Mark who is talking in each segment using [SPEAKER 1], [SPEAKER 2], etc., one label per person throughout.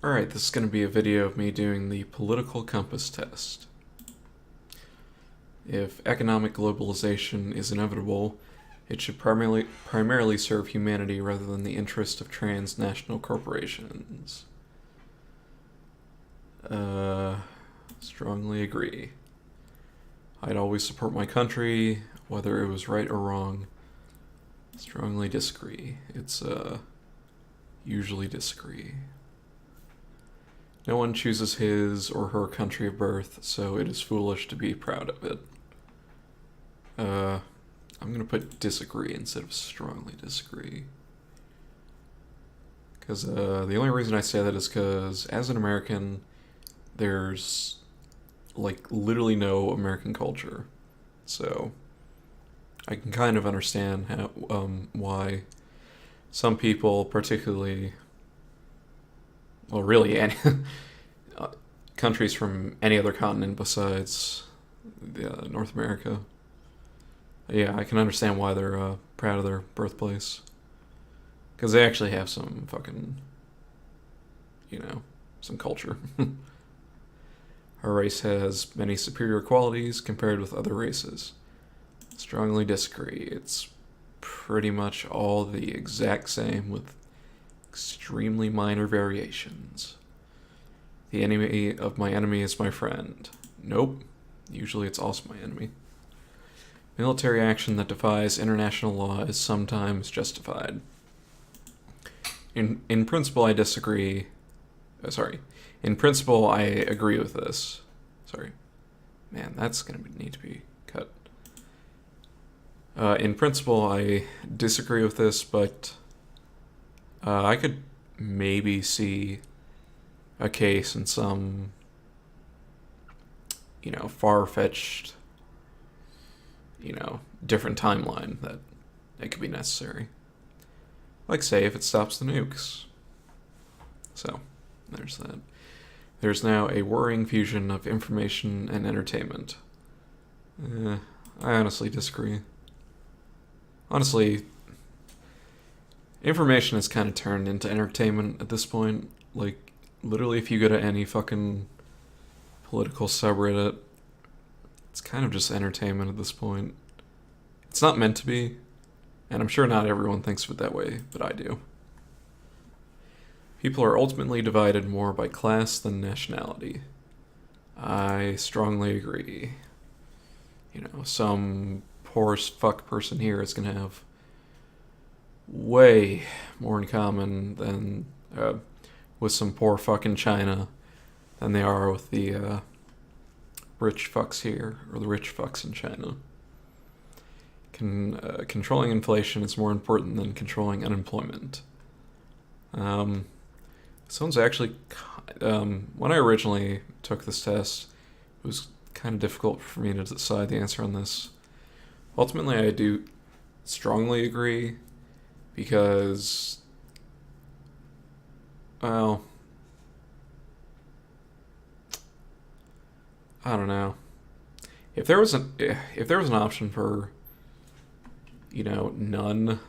[SPEAKER 1] Alright, this is going to be a video of me doing the political compass test. If economic globalization is inevitable, it should primarily serve humanity rather than the interest of transnational corporations. Strongly agree. I'd always support my country, whether it was right or wrong. Strongly disagree. It's, usually disagree. No one chooses his or her country of birth, so it is foolish to be proud of it. I'm gonna put disagree instead of strongly disagree. Because, the only reason I say that is because, as an American, there's, like, literally no American culture. So, I can kind of understand how, why some people, particularly, well, really, any countries from any other continent besides North America. Yeah, I can understand why they're proud of their birthplace. Because they actually have some fucking, some culture. Our race has many superior qualities compared with other races. Strongly disagree. It's pretty much all the exact same with extremely minor variations. The enemy of my enemy is my friend. Nope. Usually it's also my enemy. Military action that defies international law is sometimes justified. In principle, I disagree. In principle, I agree with this. Sorry. Man, that's going to need to be cut. In principle, I disagree with this, but I could maybe see a case in some, far-fetched, different timeline that it could be necessary. Like, say, if it stops the nukes. So, there's that. There's now a worrying fusion of information and entertainment. I honestly disagree. Honestly, information has kind of turned into entertainment at this point. Like, literally, if you go to any fucking political subreddit, it's kind of just entertainment at this point. It's not meant to be, and I'm sure not everyone thinks of it that way, but I do. People are ultimately divided more by class than nationality. I strongly agree. Some poor as fuck person here is going to have way more in common than with some poor fuck in China than they are with the rich fucks here, or the rich fucks in China. Controlling inflation is more important than controlling unemployment. Someone's actually, when I originally took this test, it was kind of difficult for me to decide the answer on this. Ultimately, I do strongly agree, because, well, I don't know. If there was an option for, none,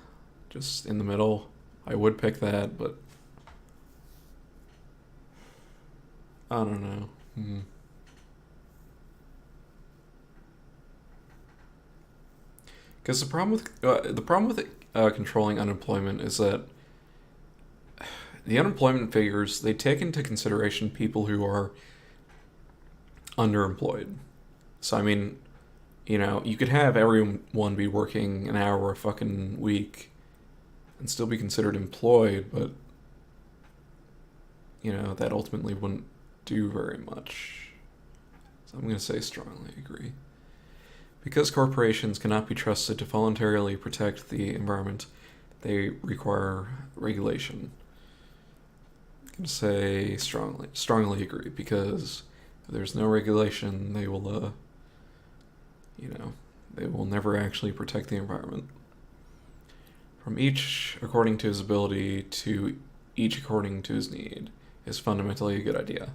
[SPEAKER 1] just in the middle, I would pick that, but I don't know. Because the problem with controlling unemployment is that the unemployment figures, they take into consideration people who are underemployed. So I mean, you could have everyone be working an hour a fucking week and still be considered employed, but that ultimately wouldn't do very much. So I'm going to say strongly agree. Because corporations cannot be trusted to voluntarily protect the environment, they require regulation. I'm going to say strongly agree, because if there's no regulation, they will, they will never actually protect the environment. From each according to his ability to each according to his need is fundamentally a good idea.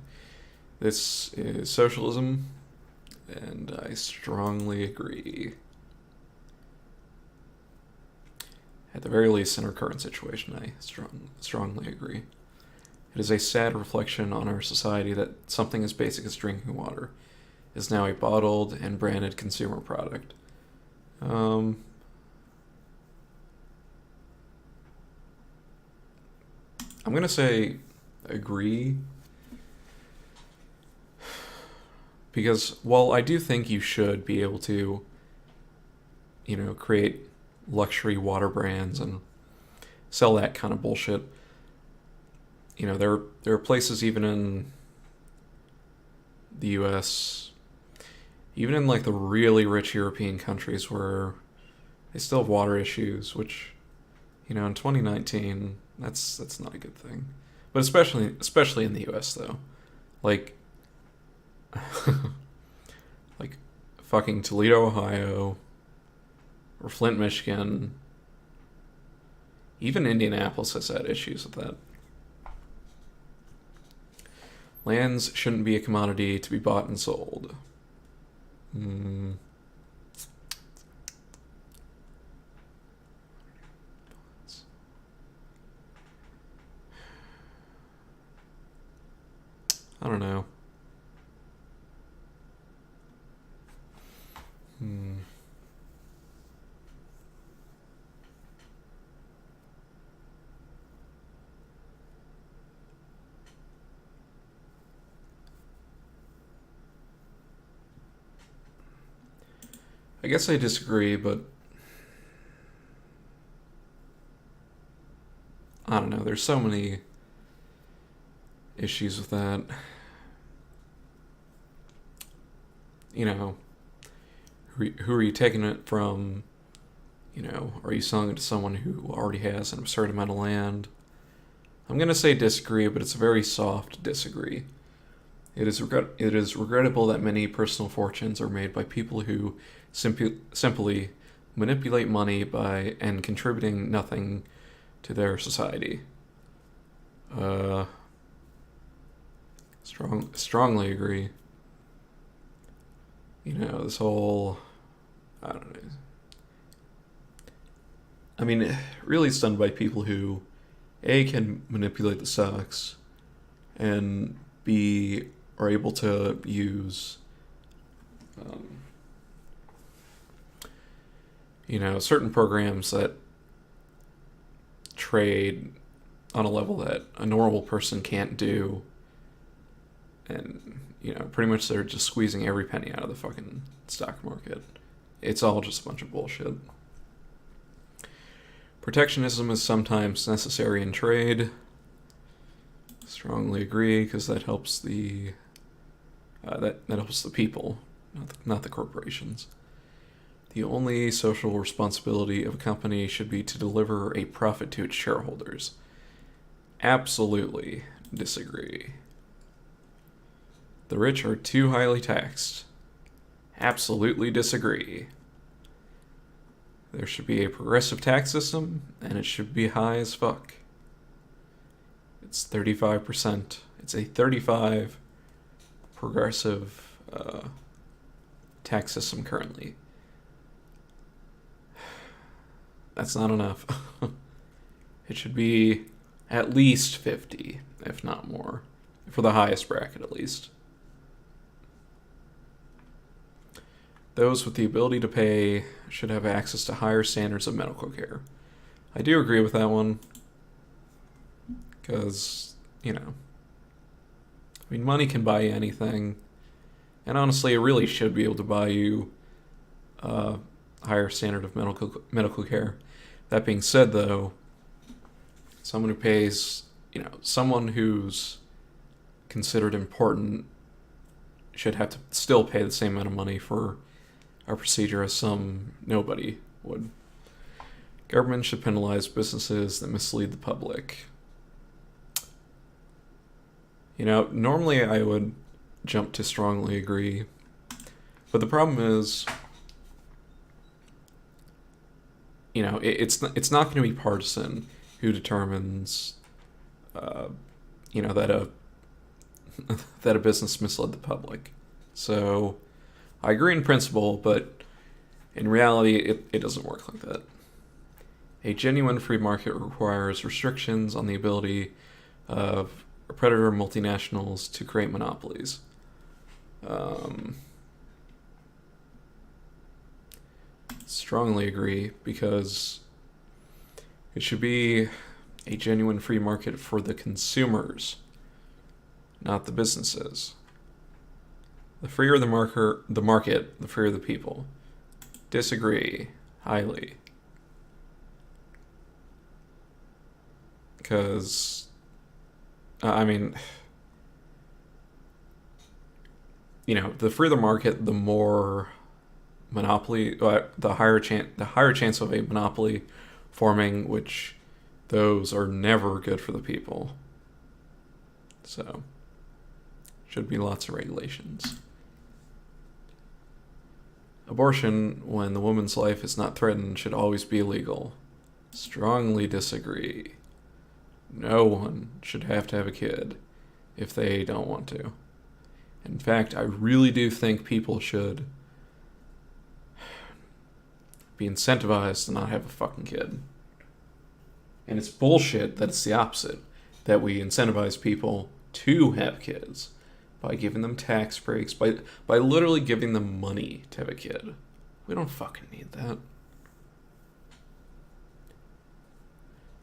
[SPEAKER 1] This is socialism, and I strongly agree. At the very least, in our current situation, I strongly agree. It is a sad reflection on our society that something as basic as drinking water is now a bottled and branded consumer product. I'm going to say agree, because while I do think you should be able to, create luxury water brands and sell that kind of bullshit, there are places even in the U.S., even in like the really rich European countries, where they still have water issues, which, in 2019, that's not a good thing. But especially in the U.S. though, like, like fucking Toledo, Ohio, or Flint, Michigan. Even Indianapolis has had issues with that. Lands shouldn't be a commodity to be bought and sold. I don't know. I guess I disagree, but I don't know. There's so many issues with that. Who are you taking it from? Are you selling it to someone who already has an absurd amount of land? I'm going to say disagree, but it's a very soft disagree. It is regrettable that many personal fortunes are made by people who simply manipulate money by and contributing nothing to their society. Strongly agree. This whole, I don't know. I mean, really it's done by people who, A, can manipulate the stocks, and B, are able to use, certain programs that trade on a level that a normal person can't do. And, pretty much they're just squeezing every penny out of the fucking stock market. It's all just a bunch of bullshit. Protectionism is sometimes necessary in trade. Strongly agree, because that helps the that helps the people, not the corporations. The only social responsibility of a company should be to deliver a profit to its shareholders. Absolutely disagree. The rich are too highly taxed. Absolutely disagree. There should be a progressive tax system, and it should be high as fuck. It's 35%. It's a 35 progressive tax system currently. That's not enough. It should be at least 50, if not more, for the highest bracket at least. Those with the ability to pay should have access to higher standards of medical care. I do agree with that one. Because, money can buy you anything. And honestly, it really should be able to buy you a higher standard of medical care. That being said, though, someone who pays, someone who's considered important should have to still pay the same amount of money for a procedure as some nobody would. Government should penalize businesses that mislead the public. Normally I would jump to strongly agree, but the problem is, it's not going to be partisan who determines, that a business misled the public. So I agree in principle, but in reality, it doesn't work like that. A genuine free market requires restrictions on the ability of predator multinationals to create monopolies. Strongly agree, because it should be a genuine free market for the consumers, not the businesses. The freer the market, the freer the people. Disagree highly. Because, I mean, the freer the market, the more monopoly, the higher chance of a monopoly forming, which those are never good for the people. So, should be lots of regulations. Abortion, when the woman's life is not threatened, should always be illegal. Strongly disagree. No one should have to have a kid if they don't want to. In fact, I really do think people should be incentivized to not have a fucking kid. And it's bullshit that it's the opposite, that we incentivize people to have kids by giving them tax breaks, by literally giving them money to have a kid. We don't fucking need that.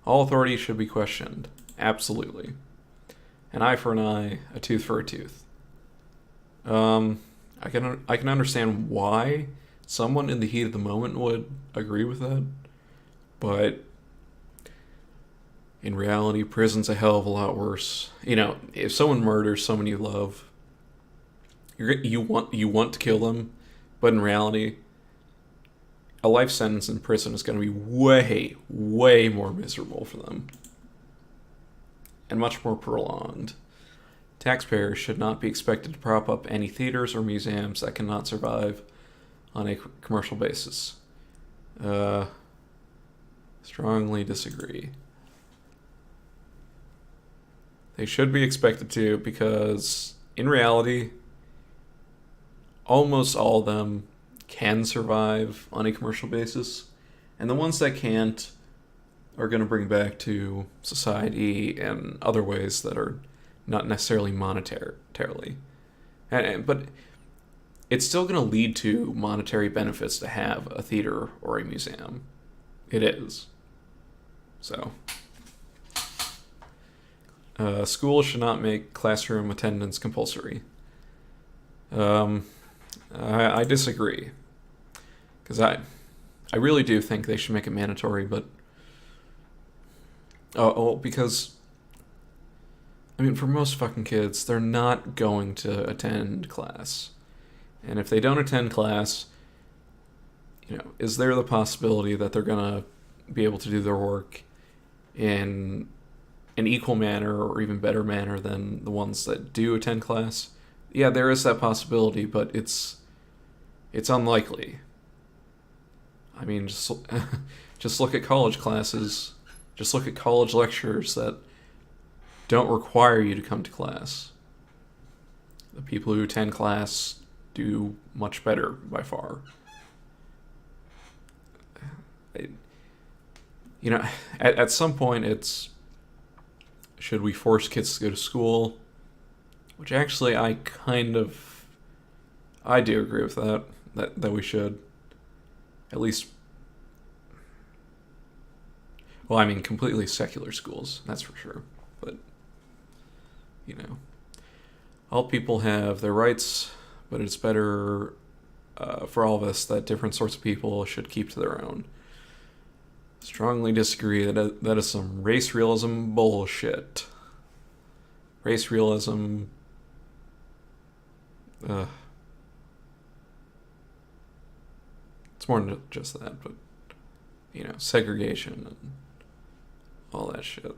[SPEAKER 1] All authority should be questioned. Absolutely. An eye for an eye, a tooth for a tooth. I can understand why someone in the heat of the moment would agree with that, but in reality, prison's a hell of a lot worse. If someone murders someone you love, you want to kill them, but in reality, a life sentence in prison is going to be way, way more miserable for them. And much more prolonged. Taxpayers should not be expected to prop up any theaters or museums that cannot survive on a commercial basis. Strongly disagree. They should be expected to, because in reality, almost all of them can survive on a commercial basis, and the ones that can't are going to bring back to society in other ways that are not necessarily monetarily. But it's still going to lead to monetary benefits to have a theater or a museum. It is. So, schools should not make classroom attendance compulsory. I disagree. Because I really do think they should make it mandatory, but... because... for most fucking kids, they're not going to attend class. And if they don't attend class, is there the possibility that they're going to be able to do their work in an equal manner or even better manner than the ones that do attend class? Yeah, there is that possibility, but it's unlikely. Just look at college classes. Just look at college lectures that don't require you to come to class. The people who attend class do much better by far. At some point it's, should we force kids to go to school? Which actually I do agree with that we should. At least, completely secular schools, that's for sure. But, all people have their rights, but it's better for all of us that different sorts of people should keep to their own. Strongly disagree. That is some race realism bullshit. Race realism... it's more than just that, but, segregation and all that shit.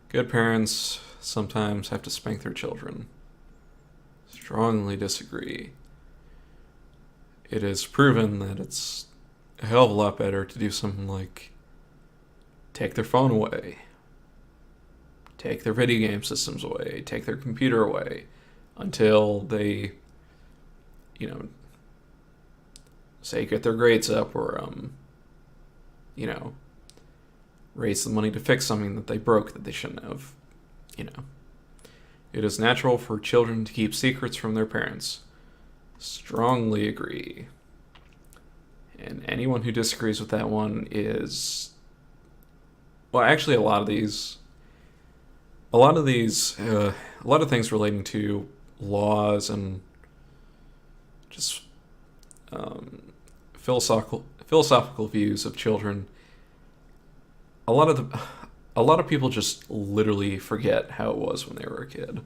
[SPEAKER 1] Good parents sometimes have to spank their children. Strongly disagree. It is proven that it's a hell of a lot better to do something like take their phone away, take their video game systems away, take their computer away, until they, say get their grades up or, raise the money to fix something that they broke that they shouldn't have, It is natural for children to keep secrets from their parents. Strongly agree. And anyone who disagrees with that one is... Well, actually, a lot of things relating to laws and just philosophical views of children. A lot of people just literally forget how it was when they were a kid,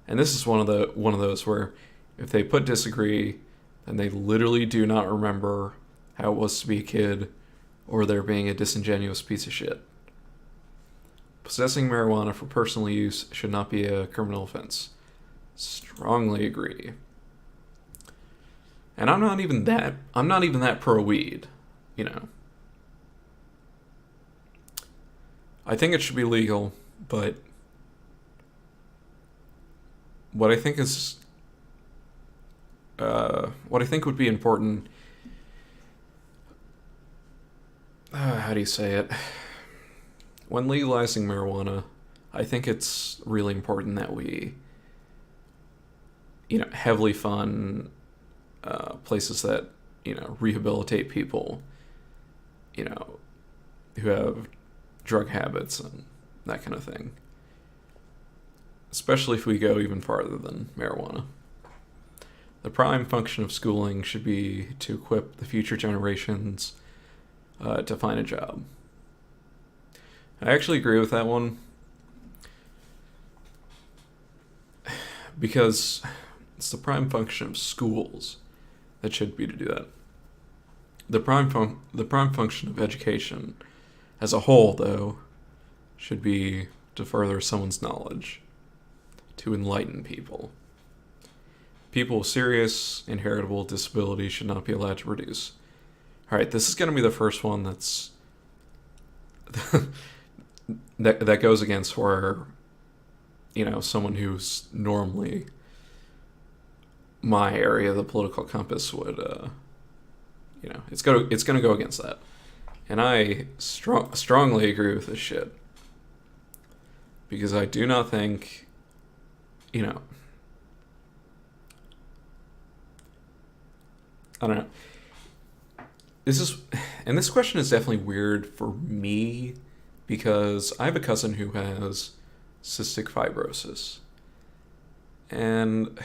[SPEAKER 1] and this is one of those where if they put disagree, then they literally do not remember how it was to be a kid, or they're being a disingenuous piece of shit. Possessing marijuana for personal use should not be a criminal offense. Strongly agree. And I'm not even that pro weed, you know. I think it should be legal, but what I think would be important, how do you say it? When legalizing marijuana, I think it's really important that we, heavily fund places that, rehabilitate people, who have drug habits and that kind of thing. Especially if we go even farther than marijuana. The prime function of schooling should be to equip the future generations to find a job. I actually agree with that one, because it's the prime function of schools that should be to do that. The prime function of education as a whole, though, should be to further someone's knowledge, to enlighten people. People with serious inheritable disabilities should not be allowed to produce. Alright, this is going to be the first one that's that goes against where, someone who's normally my area of the political compass would, it's going to go against that. And I strongly agree with this shit. Because I do not think, I don't know. This question is definitely weird for me because I have a cousin who has cystic fibrosis. And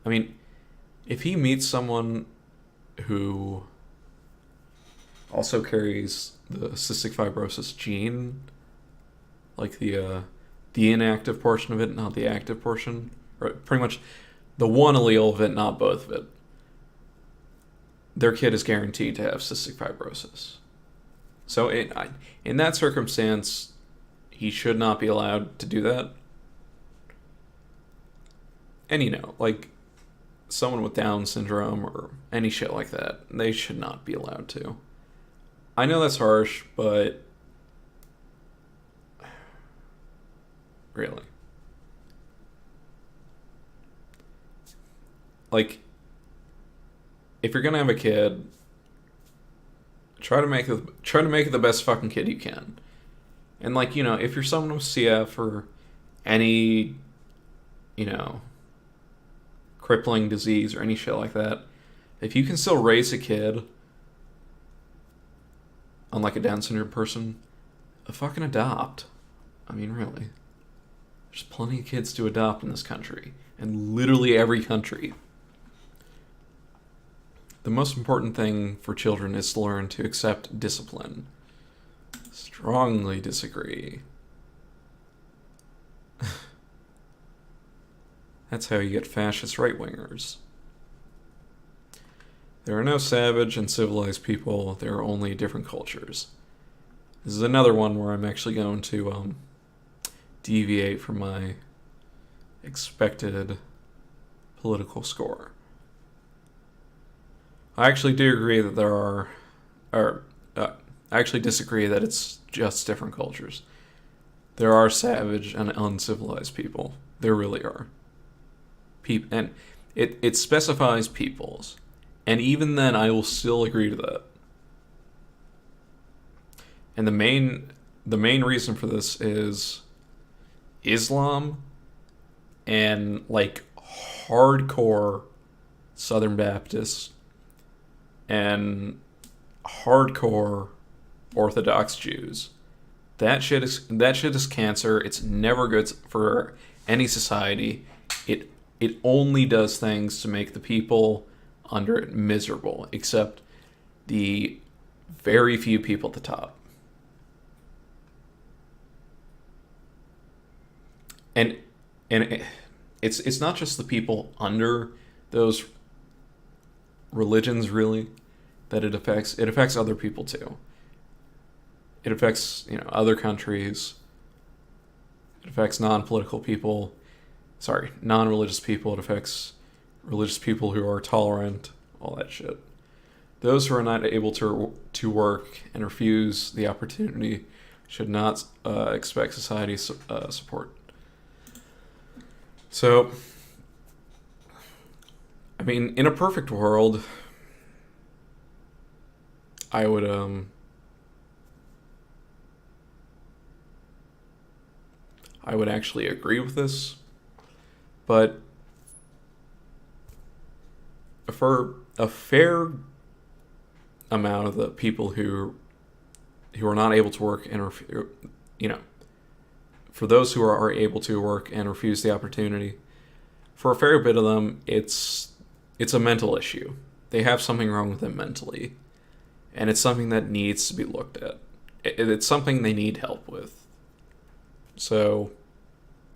[SPEAKER 1] I mean, if he meets someone who also carries the cystic fibrosis gene, like the inactive portion of it, not the active portion, or pretty much the one allele of it, not both of it, their kid is guaranteed to have cystic fibrosis. So in that circumstance, he should not be allowed to do that. And like someone with Down syndrome or any shit like that, they should not be allowed to. I know that's harsh, but really. Like, if you're gonna have a kid, try to make it the best fucking kid you can. And like, if you're someone with CF or any, crippling disease or any shit like that, if you can still raise a kid, unlike a Down syndrome person, fucking adopt. I mean, really. There's plenty of kids to adopt in this country. And literally every country. The most important thing for children is to learn to accept discipline. Strongly disagree. That's how you get fascist right-wingers. There are no savage and civilized people, there are only different cultures. This is another one where I'm actually going to deviate from my expected political score. I actually do agree that I actually disagree that it's just different cultures. There are savage and uncivilized people. There really are. And it specifies peoples. And even then, I will still agree to that. And the the main reason for this is Islam and like hardcore Southern Baptists and hardcore Orthodox Jews. That shit is cancer. It's never good for any society. It only does things to make the people under it miserable, except the very few people at the top. And it's not just the people under those religions really that it affects. It affects other people too. It affects, other countries. It affects non-political people. Sorry, non-religious people. It affects religious people who are tolerant, all that shit. Those who are not able to work and refuse the opportunity should not expect society's support. So, I mean, in a perfect world, I would actually agree with this, but for a fair amount of the people who are not able to work and for those who are able to work and refuse the opportunity, for a fair bit of them, it's a mental issue. They have something wrong with them mentally, and it's something that needs to be looked at. It's something they need help with. So,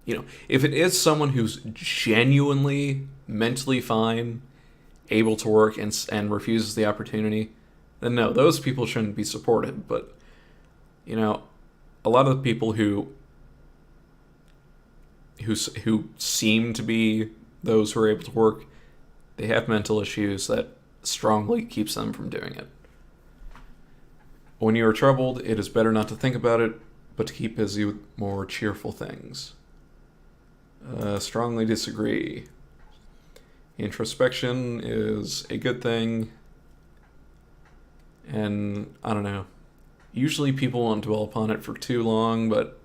[SPEAKER 1] if it is someone who's genuinely mentally fine, able to work and refuses the opportunity, then no, those people shouldn't be supported. But, a lot of the people who seem to be those who are able to work, they have mental issues that strongly keeps them from doing it. When you are troubled, it is better not to think about it, but to keep busy with more cheerful things. Strongly disagree. Introspection is a good thing, and I don't know. Usually people won't dwell upon it for too long, but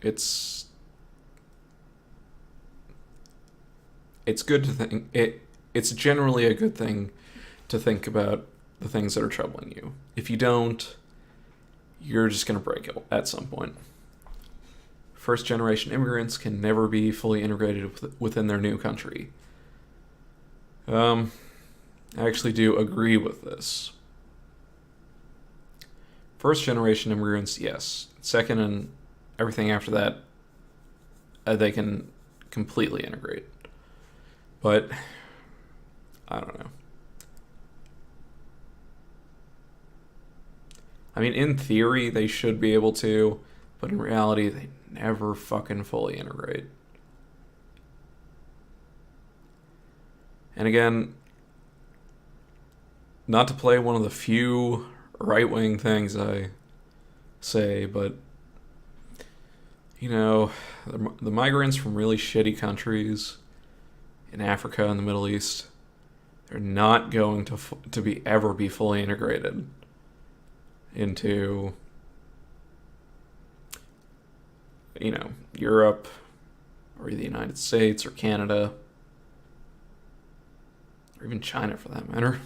[SPEAKER 1] it's good to think. It's generally a good thing to think about the things that are troubling you. If you don't, you're just going to break it at some point. First generation immigrants can never be fully integrated within their new country. I actually do agree with this. First generation immigrants, yes. Second and everything after that, they can completely integrate. But, I don't know. I mean, in theory, they should be able to, but in reality, they never fucking fully integrate. And again, not to play one of the few right-wing things I say, but, the migrants from really shitty countries in Africa and the Middle East, they're not going to ever be fully integrated into Europe or the United States or Canada or even China for that matter.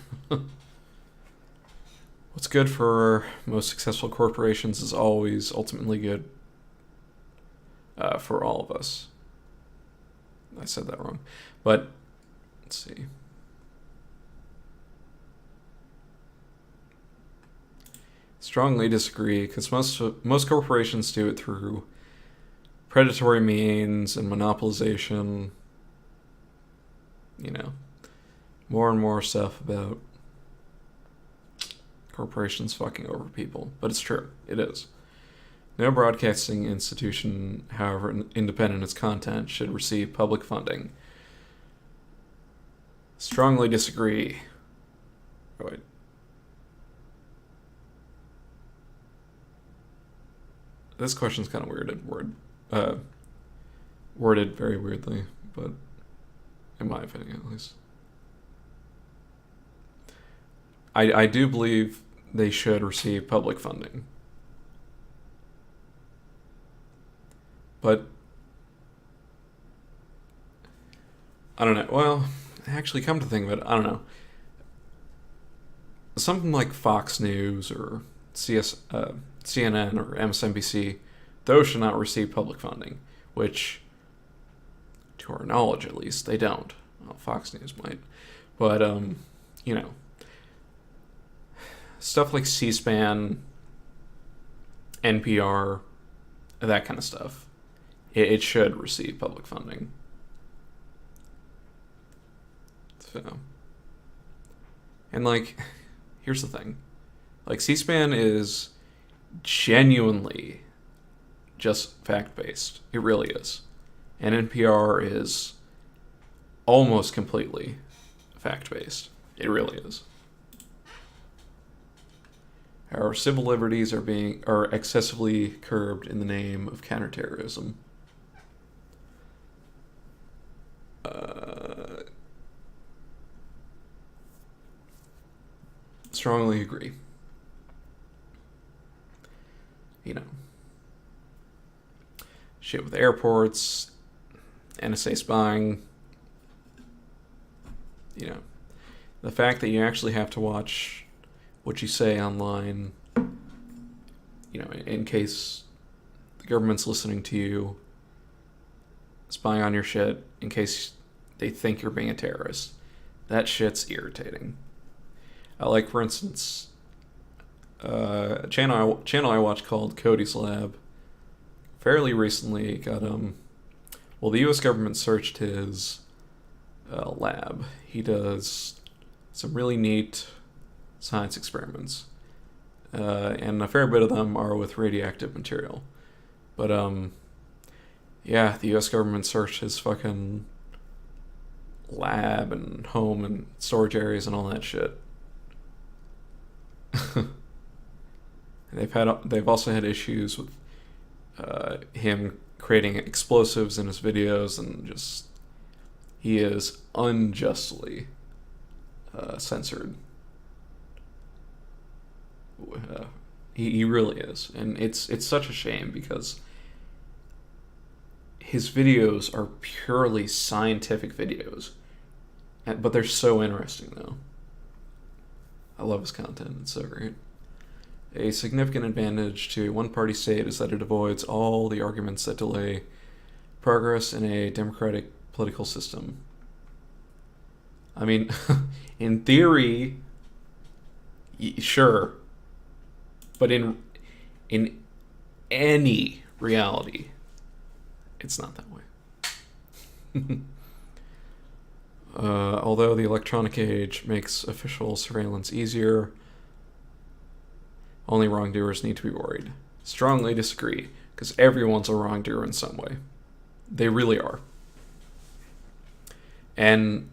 [SPEAKER 1] What's good for most successful corporations is always ultimately good for all of us. I said that wrong. But let's see. Strongly disagree, because most corporations do it through predatory means and monopolization. More and more stuff about corporations fucking over people. But it's true. It is. No broadcasting institution, however independent its content, should receive public funding. Strongly disagree. Oh, wait. This question's kind of worded very weirdly, but in my opinion, at least. I do believe they should receive public funding. But I don't know. Well, actually, come to think of it, I don't know. Something like Fox News or CNN or MSNBC, those should not receive public funding, which, to our knowledge at least, they don't. Well, Fox News might. But, you know, stuff like C-SPAN, NPR, that kind of stuff, it should receive public funding. So, and like, here's the thing. Like, C-SPAN is genuinely just fact-based. It really is. And NPR is almost completely fact-based. It really is. Our civil liberties are excessively curbed in the name of counterterrorism. Strongly agree. You know, shit with airports, NSA spying, you know, the fact that you actually have to watch what you say online, you know, in case the government's listening to you, spying on your shit, in case they think you're being a terrorist. That shit's irritating. Like, for instance, a channel I watch called Cody's Lab fairly recently got, well, the U.S. government searched his lab. He does some really neat science experiments, and a fair bit of them are with radioactive material. But, yeah, the U.S. government searched his fucking lab and home and storage areas and all that shit. They've also had issues with him creating explosives in his videos, and just he is unjustly censored. He really is, and it's such a shame because his videos are purely scientific videos, but they're so interesting though. I love his content. It's so great. A significant advantage to a one-party state is that it avoids all the arguments that delay progress in a democratic political system. I mean, in theory, sure, but in any reality, it's not that way. Although the electronic age makes official surveillance easier, only wrongdoers need to be worried. Strongly disagree, because everyone's a wrongdoer in some way. They really are. And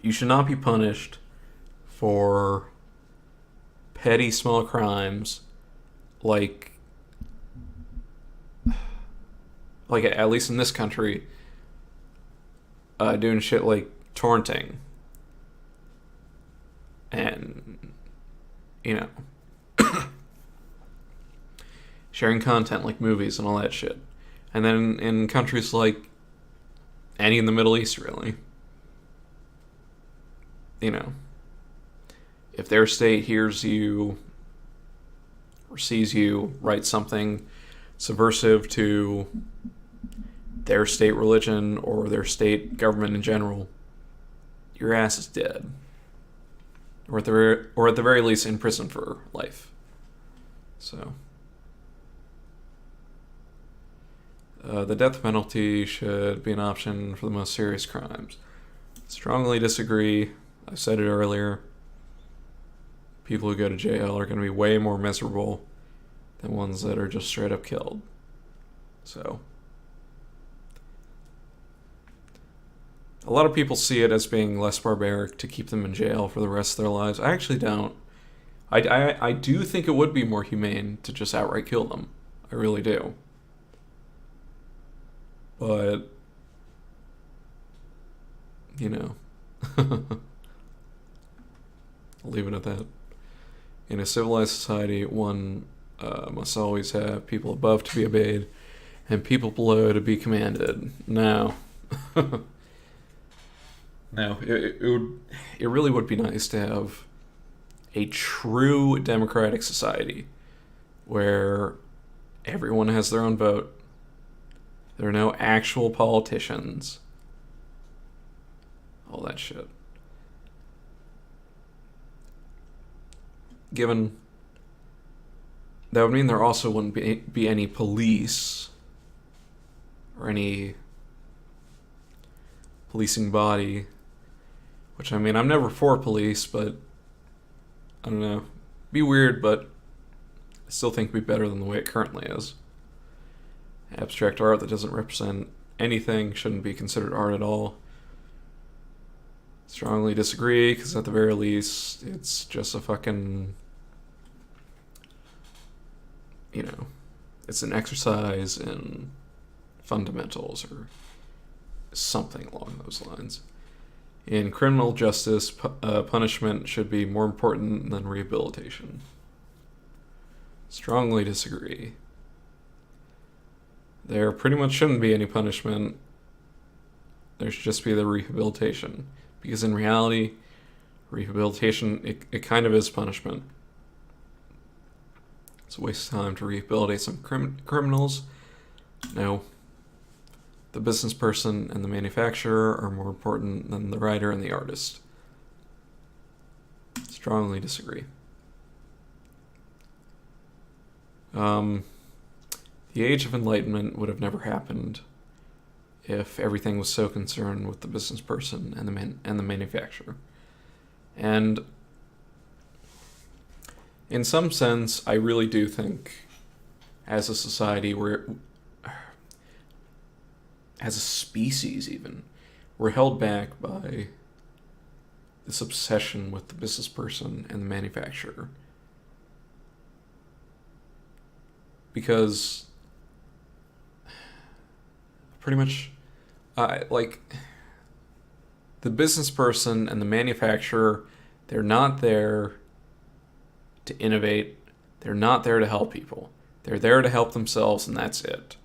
[SPEAKER 1] you should not be punished for petty small crimes like at least in this country, doing shit like torrenting and, you know, sharing content like movies and all that shit. And then in countries like any in the Middle East, really, you know, if their state hears you or sees you write something subversive to their state religion or their state government in general, your ass is dead. Or at the very least in prison for life. So, the death penalty should be an option for the most serious crimes. Strongly disagree. I said it earlier. People who go to jail are going to be way more miserable than ones that are just straight up killed. So, a lot of people see it as being less barbaric to keep them in jail for the rest of their lives. I actually don't. I do think it would be more humane to just outright kill them. I really do. But, you know, I'll leave it at that. In a civilized society, one must always have people above to be obeyed and people below to be commanded. Now, now it really would be nice to have a true democratic society where everyone has their own vote. There are no actual politicians. All that shit. Given that would mean there also wouldn't be any police or any policing body, which, I mean, I'm never for police, but I don't know. Be weird, but I still think it'd be better than the way it currently is. Abstract art that doesn't represent anything shouldn't be considered art at all. Strongly disagree, because at the very least, it's just a fucking, it's an exercise in fundamentals or something along those lines. In criminal justice, punishment should be more important than rehabilitation. Strongly disagree. There pretty much shouldn't be any punishment. There should just be the rehabilitation. Because in reality, rehabilitation, it kind of is punishment. It's a waste of time to rehabilitate some criminals. No. The business person and the manufacturer are more important than the writer and the artist. Strongly disagree. The Age of Enlightenment would have never happened if everything was so concerned with the business person and the manufacturer. And in some sense, I really do think, as a society, as a species even, we're held back by this obsession with the business person and the manufacturer. Because pretty much, the business person and the manufacturer, they're not there to innovate. They're not there to help people. They're there to help themselves, and that's it.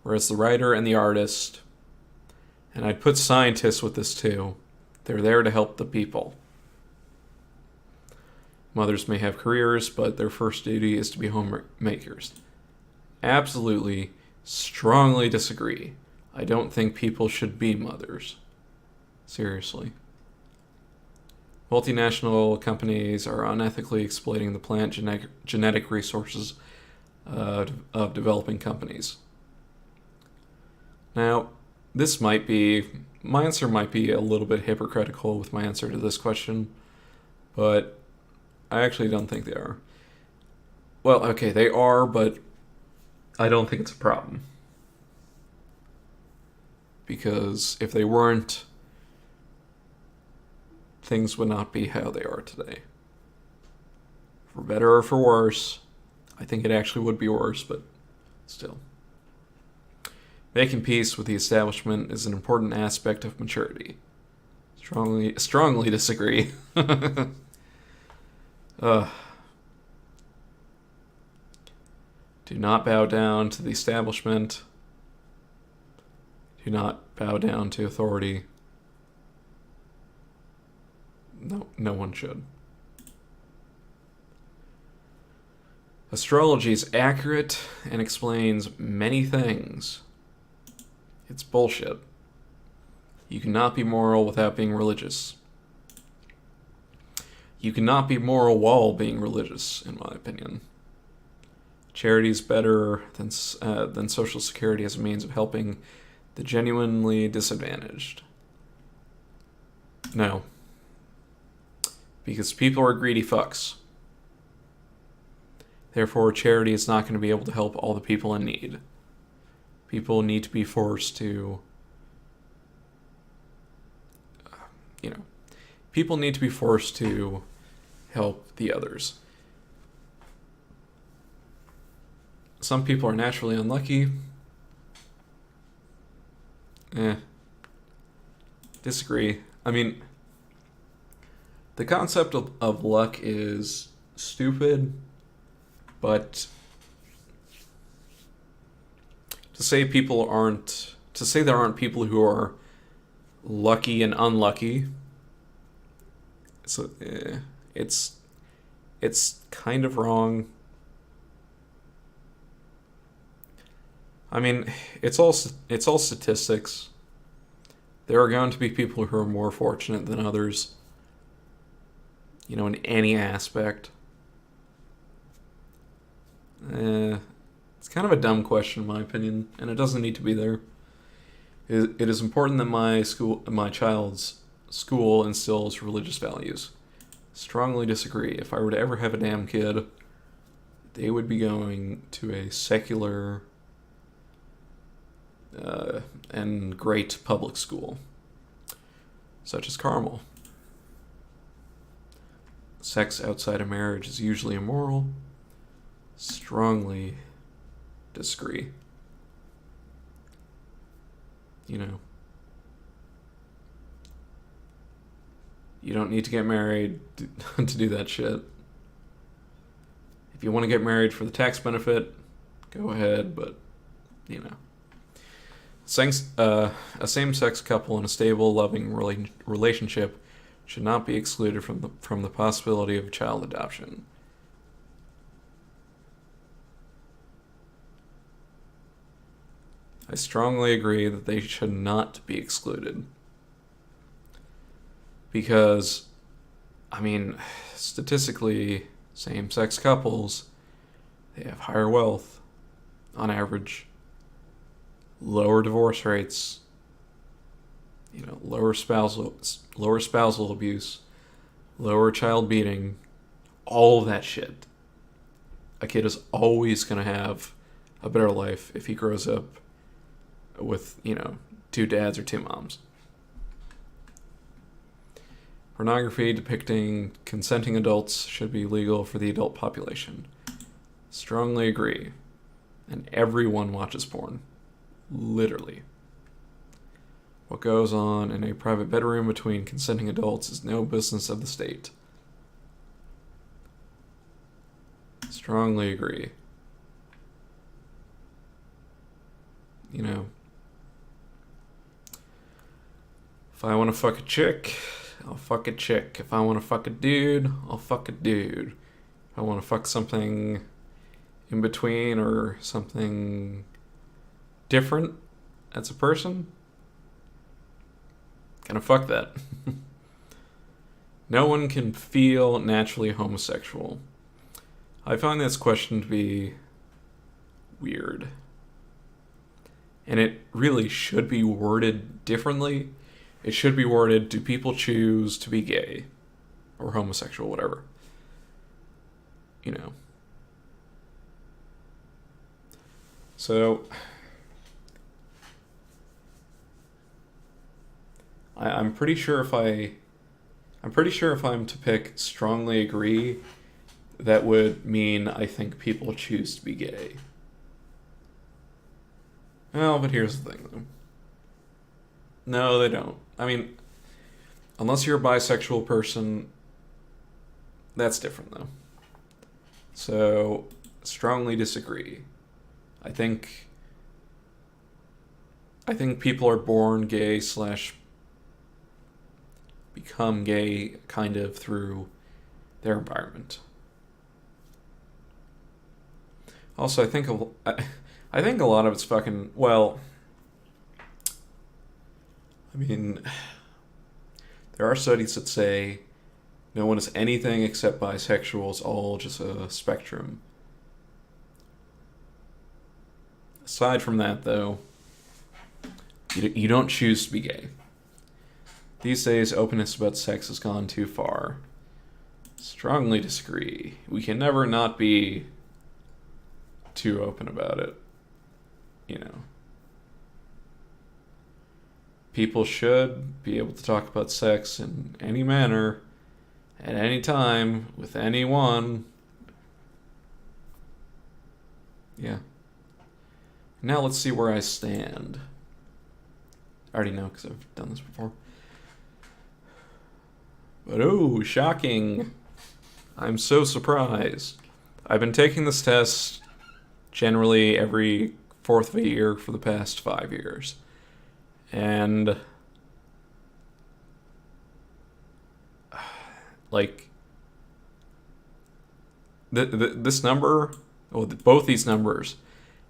[SPEAKER 1] Whereas the writer and the artist, and I'd put scientists with this too, they're there to help the people. Mothers may have careers, but their first duty is to be homemakers. Absolutely, strongly disagree. I don't think people should be mothers. Seriously. Multinational companies are unethically exploiting the plant genetic resources of developing companies. Now, my answer might be a little bit hypocritical with my answer to this question, but I actually don't think they are. Well, okay, they are, but I don't think it's a problem. Because if they weren't, things would not be how they are today. For better or for worse, I think it actually would be worse, but still. Making peace with the establishment is an important aspect of maturity. Strongly disagree. Do not bow down to the establishment. Do not bow down to authority. No one should. Astrology is accurate and explains many things. It's bullshit. You cannot be moral without being religious. You cannot be moral while being religious, in my opinion. Charity is better than Social Security as a means of helping the genuinely disadvantaged. No. Because people are greedy fucks. Therefore, charity is not going to be able to help all the people in need. People need to be forced to, people need to be forced to help the others. Some people are naturally unlucky. Disagree. I mean, The concept of luck is stupid, but to say there aren't people who are lucky and unlucky, so it's kind of wrong. I mean, it's all statistics. There are going to be people who are more fortunate than others, in any aspect. It's kind of a dumb question in my opinion, and it doesn't need to be there. It is important that my child's school instills religious values. Strongly disagree. If I were to ever have a damn kid, they would be going to a secular and great public school, such as Carmel. Sex outside of marriage is usually immoral. Strongly disagree. You don't need to get married to do that shit. If you want to get married for the tax benefit, go ahead, but, a same-sex couple in a stable, loving relationship should not be excluded from the possibility of child adoption. I strongly agree that they should not be excluded. Because, statistically, same-sex couples, they have higher wealth, on average, lower divorce rates, lower spousal abuse, lower child beating, all of that shit. A kid is always going to have a better life if he grows up with, two dads or two moms. Pornography depicting consenting adults should be legal for the adult population. Strongly agree. And everyone watches porn. Literally. What goes on in a private bedroom between consenting adults is no business of the state. Strongly agree. If I want to fuck a chick, I'll fuck a chick. If I want to fuck a dude, I'll fuck a dude. If I want to fuck something in between or something different as a person, gonna fuck that. No one can feel naturally homosexual. I find this question to be weird. And it really should be worded differently. It should be worded, do people choose to be gay or homosexual, whatever. So, I'm pretty sure if I'm to pick strongly agree, that would mean I think people choose to be gay. Well, but here's the thing, though. No, they don't. Unless you're a bisexual person, that's different, though. So, strongly disagree. I think people are born gay / become gay kind of through their environment. Also, I think a lot of it's fucking, well, there are studies that say no one is anything except bisexual. It's all just a spectrum. Aside from that, though, you don't choose to be gay. These days, openness about sex has gone too far. Strongly disagree. We can never not be too open about it. People should be able to talk about sex in any manner, at any time, with anyone. Yeah. Now let's see where I stand. I already know because I've done this before. But oh, shocking. I'm so surprised. I've been taking this test generally every fourth of a year for the past 5 years. And, like, this number, well, both these numbers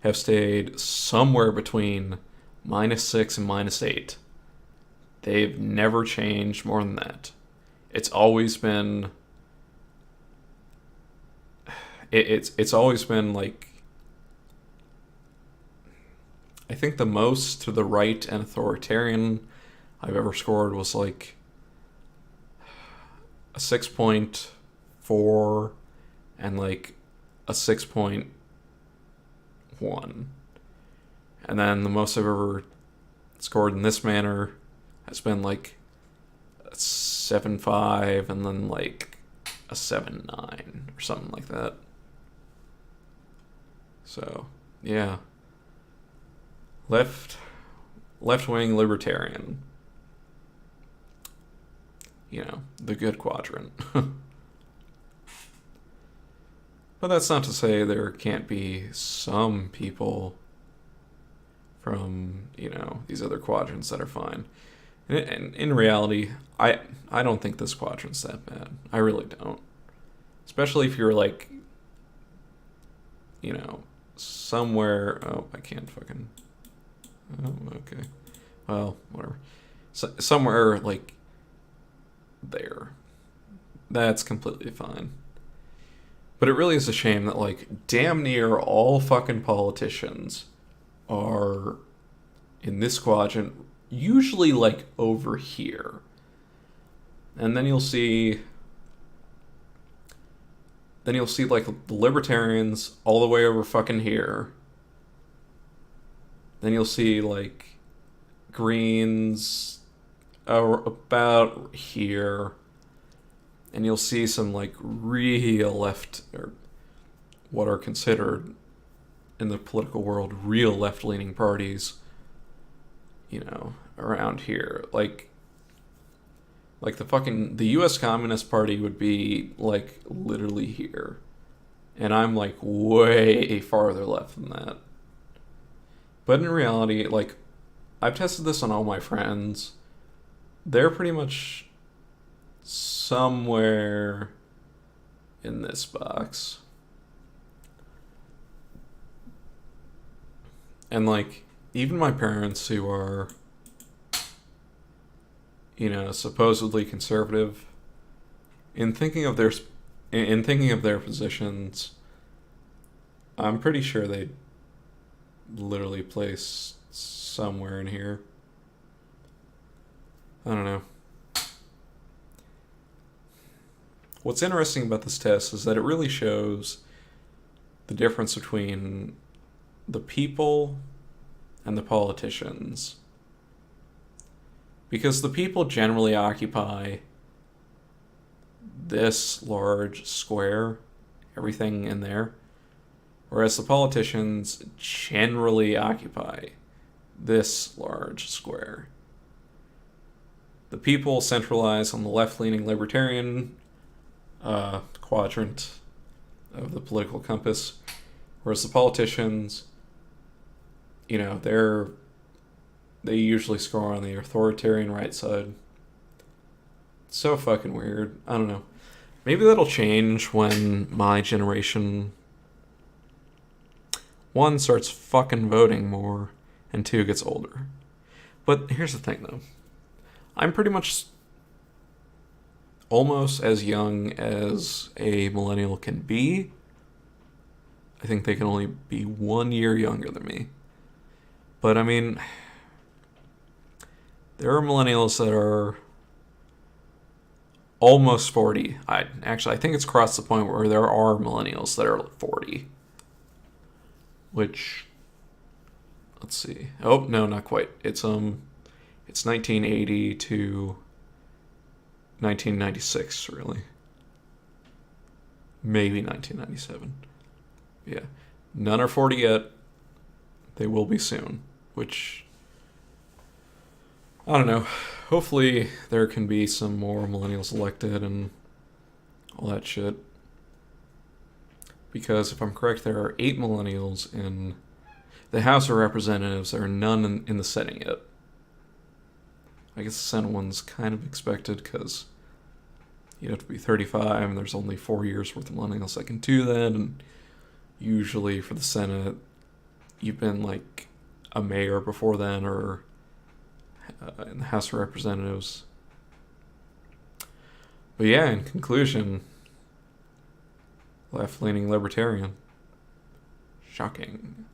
[SPEAKER 1] have stayed somewhere between -6 and -8. They've never changed more than that. It's always been it's always been like, I think the most to the right and authoritarian I've ever scored was like a 6.4 and like a 6.1. And then the most I've ever scored in this manner has been like a 7.5 and then like a 7.9 or something like that. So, yeah. Left-wing libertarian. You know, the good quadrant. But that's not to say there can't be some people from, these other quadrants that are fine. And in reality, I don't think this quadrant's that bad. I really don't. Especially if you're like, somewhere. Oh, I can't fucking. Oh, okay. Well, whatever. Somewhere like there. That's completely fine. But it really is a shame that like damn near all fucking politicians are in this quadrant, usually like over here. And then you'll see like the libertarians all the way over fucking here. Then you'll see like Greens about here. And you'll see some like real left, or what are considered in the political world real left-leaning parties, around here. Like the US Communist Party would be like literally here. And I'm like way farther left than that. But in reality, like, I've tested this on all my friends. They're pretty much somewhere in this box. And like, even my parents who are, supposedly conservative, in thinking of their positions, I'm pretty sure they'd literally place somewhere in here. I don't know. What's interesting about this test is that it really shows the difference between the people and the politicians. Because the people generally occupy this large square, everything in there, whereas the politicians generally occupy this large square. The people centralize on the left-leaning libertarian quadrant of the political compass, whereas the politicians, they usually score on the authoritarian right side. It's so fucking weird. I don't know. Maybe that'll change when my generation, 1, starts fucking voting more, and 2, gets older. But here's the thing, though. I'm pretty much almost as young as a millennial can be. I think they can only be 1 year younger than me. But I mean, there are millennials that are almost 40. I think it's crossed the point where there are millennials that are 40. Which, let's see. Oh, no, not quite. It's 1980 to 1996, really. Maybe 1997. Yeah. None are 40 yet. They will be soon, which I don't know. Hopefully, there can be some more millennials elected and all that shit. Because if I'm correct, there are 8 millennials in the House of Representatives. There are none in the Senate yet. I guess the Senate one's kind of expected because you'd have to be 35 and there's only 4 years worth of millennials that can do that. And usually for the Senate, you've been like a mayor before then or in the House of Representatives. But yeah, in conclusion, left-leaning libertarian. Shocking.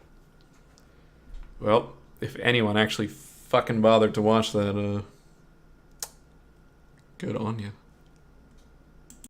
[SPEAKER 1] Well, if anyone actually fucking bothered to watch that, good on you.